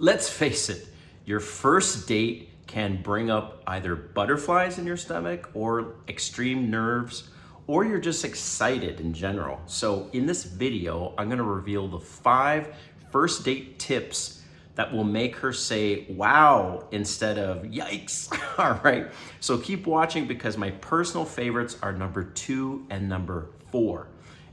let's face it, your first date can bring up either butterflies in your stomach or extreme nerves, or you're just excited in general. So in this video, I'm gonna reveal the 5 first date tips that will make her say, wow, instead of yikes. All right, so keep watching because my personal favorites are number 2 and number 4.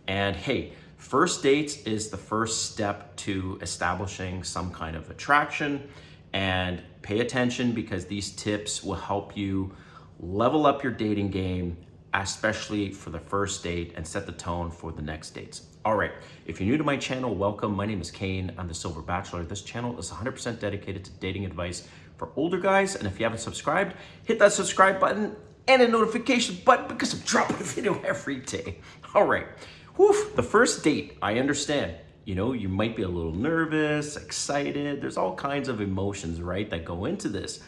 And hey, first dates is the first step to establishing some kind of attraction, and pay attention because these tips will help you level up your dating game, especially for the first date, and set the tone for the next dates. All right, if you're new to my channel, welcome. My name is Kane. I'm the Silver Bachelor. This channel is 100% dedicated to dating advice for older guys. And if you haven't subscribed, hit that subscribe button and a notification button because I'm dropping a video every day. All right, whew, the first date, I understand. You know, you might be a little nervous, excited. There's all kinds of emotions, right, that go into this.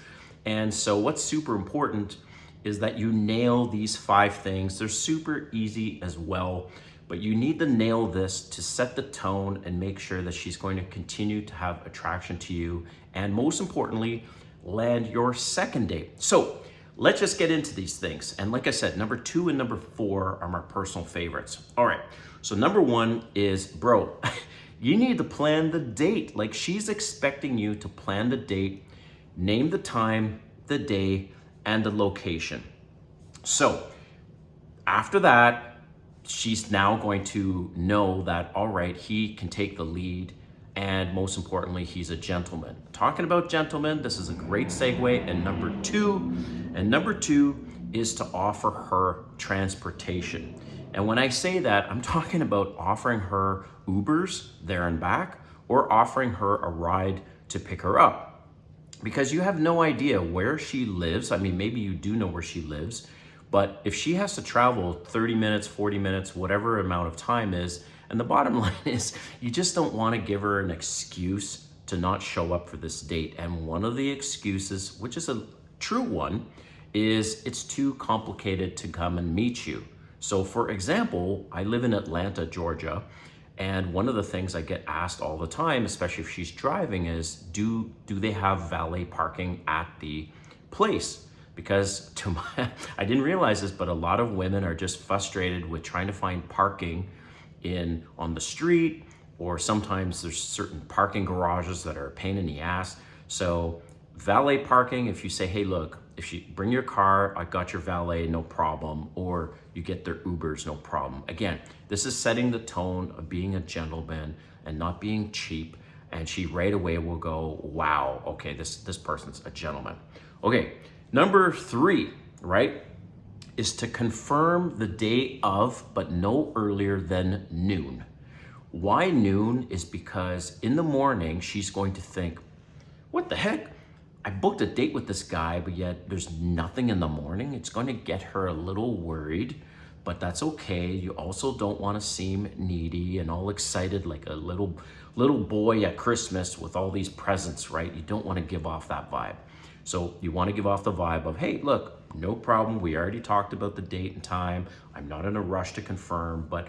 And so what's super important is that you nail these 5 things. They're super easy as well, but you need to nail this to set the tone and make sure that she's going to continue to have attraction to you, and most importantly, land your second date. So let's just get into these things. And like I said, number 2 and number 4 are my personal favorites. All right, so number 1 is, bro, you need to plan the date. Like, she's expecting you to plan the date, name the time, the day, and the location. So after that, she's now going to know that, all right, he can take the lead, and most importantly, he's a gentleman. Talking about gentlemen, this is a great segue in number 2. And number 2 is to offer her transportation. And when I say that, I'm talking about offering her Ubers there and back, or offering her a ride to pick her up. Because you have no idea where she lives. I mean, maybe you do know where she lives, but if she has to travel 30 minutes, 40 minutes, whatever amount of time is, and the bottom line is you just don't want to give her an excuse to not show up for this date. And one of the excuses, which is a true one, is it's too complicated to come and meet you. So for example, I live in Atlanta, Georgia, and one of the things I get asked all the time, especially if she's driving, is do they have valet parking at the place? Because I didn't realize this, but a lot of women are just frustrated with trying to find parking on the street, or sometimes there's certain parking garages that are a pain in the ass. So valet parking, if you say, hey, look, if you bring your car, I got your valet, no problem. Or you get their Ubers, no problem. Again, this is setting the tone of being a gentleman and not being cheap. And she right away will go, wow, okay, this person's a gentleman. Okay, number 3, right, is to confirm the day of, but no earlier than noon. Why noon? Is because in the morning, she's going to think, what the heck? I booked a date with this guy, but yet there's nothing in the morning. It's going to get her a little worried, but that's okay. You also don't want to seem needy and all excited like a little boy at Christmas with all these presents, right? You don't want to give off that vibe. So you want to give off the vibe of, hey, look, no problem. We already talked about the date and time. I'm not in a rush to confirm, but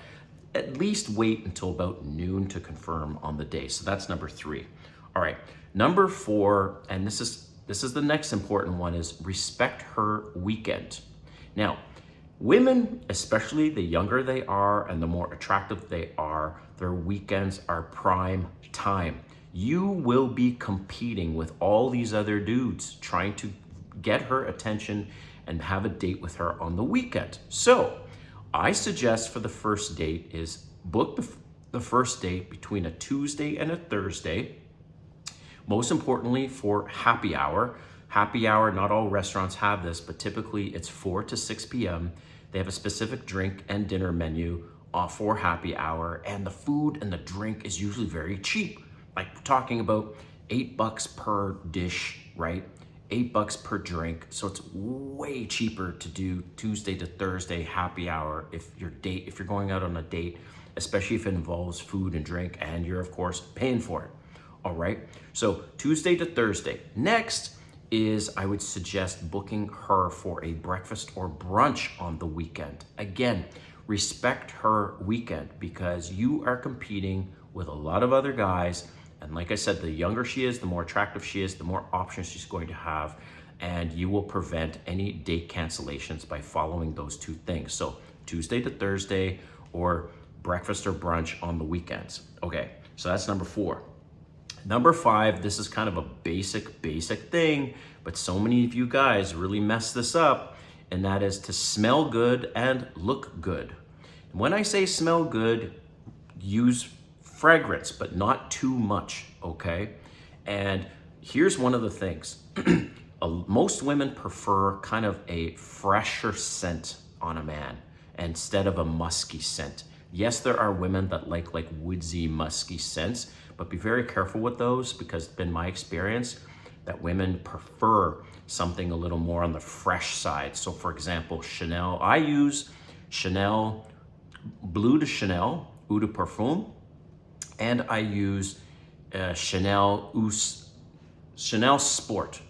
at least wait until about noon to confirm on the day. So that's number 3. All right, number 4, and this is the next important one, is respect her weekend. Now, women, especially the younger they are and the more attractive they are, their weekends are prime time. You will be competing with all these other dudes trying to get her attention and have a date with her on the weekend. So I suggest for the first date is book the first date between a Tuesday and a Thursday. Most importantly, for happy hour. Happy hour, not all restaurants have this, but typically it's 4 to 6 p.m. They have a specific drink and dinner menu for happy hour, and the food and the drink is usually very cheap. Like, we're talking about $8 per dish, right? $8 per drink. So it's way cheaper to do Tuesday to Thursday happy hour if you're going out on a date, especially if it involves food and drink and you're of course paying for it. All right, so Tuesday to Thursday. Next is I would suggest booking her for a breakfast or brunch on the weekend. Again, respect her weekend because you are competing with a lot of other guys And like I said, the younger she is, the more attractive she is, the more options she's going to have. And you will prevent any date cancellations by following those two things. So Tuesday to Thursday, or breakfast or brunch on the weekends. Okay, so that's number 4. Number 5, this is kind of a basic thing, but so many of you guys really mess this up, and that is to smell good and look good. When I say smell good, use fragrance, but not too much, okay? And here's one of the things. Most women prefer kind of a fresher scent on a man instead of a musky scent. Yes, there are women that like woodsy, musky scents, but be very careful with those, because it's been my experience that women prefer something a little more on the fresh side. So for example, Chanel, I use Chanel, Bleu de Chanel, Eau de Parfum, and I use Chanel Sport.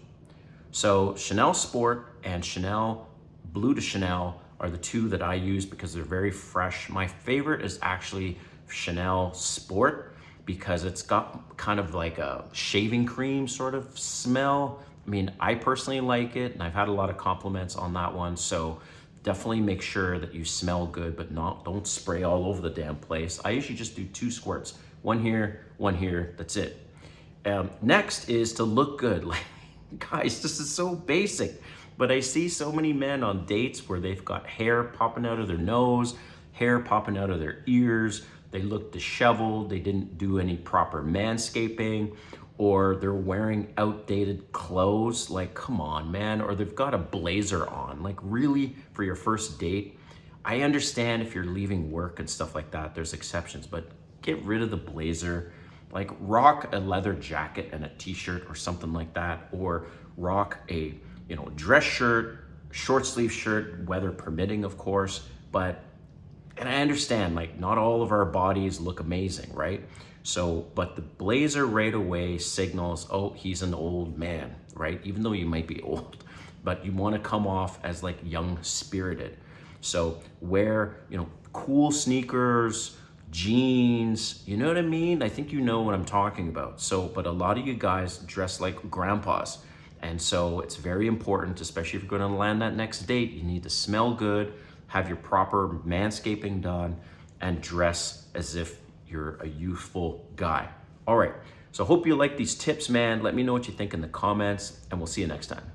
So Chanel Sport and Chanel Bleu de Chanel are the two that I use because they're very fresh. My favorite is actually Chanel Sport, because it's got kind of like a shaving cream sort of smell. I mean, I personally like it, and I've had a lot of compliments on that one. So definitely make sure that you smell good, but don't spray all over the damn place. I usually just do 2 squirts, one here, that's it. Next is to look good. Like, guys, this is so basic, but I see so many men on dates where they've got hair popping out of their nose, hair popping out of their ears, they look disheveled, they didn't do any proper manscaping, or they're wearing outdated clothes. Like, come on, man. Or they've got a blazer on. Like, really, for your first date? I understand if you're leaving work and stuff like that, there's exceptions, but get rid of the blazer. Like, rock a leather jacket and a t-shirt or something like that, or rock a, dress shirt, short sleeve shirt, weather permitting, of course. And I understand, like, not all of our bodies look amazing, right? So, but the blazer right away signals, oh, he's an old man, right? Even though you might be old, but you want to come off as like young spirited. So wear, cool sneakers, jeans, you know what I mean? I think you know what I'm talking about. So, but a lot of you guys dress like grandpas. And so it's very important, especially if you're going to land that next date, you need to smell good, have your proper manscaping done, and dress as if you're a youthful guy. All right, so hope you like these tips, man. Let me know what you think in the comments, and we'll see you next time.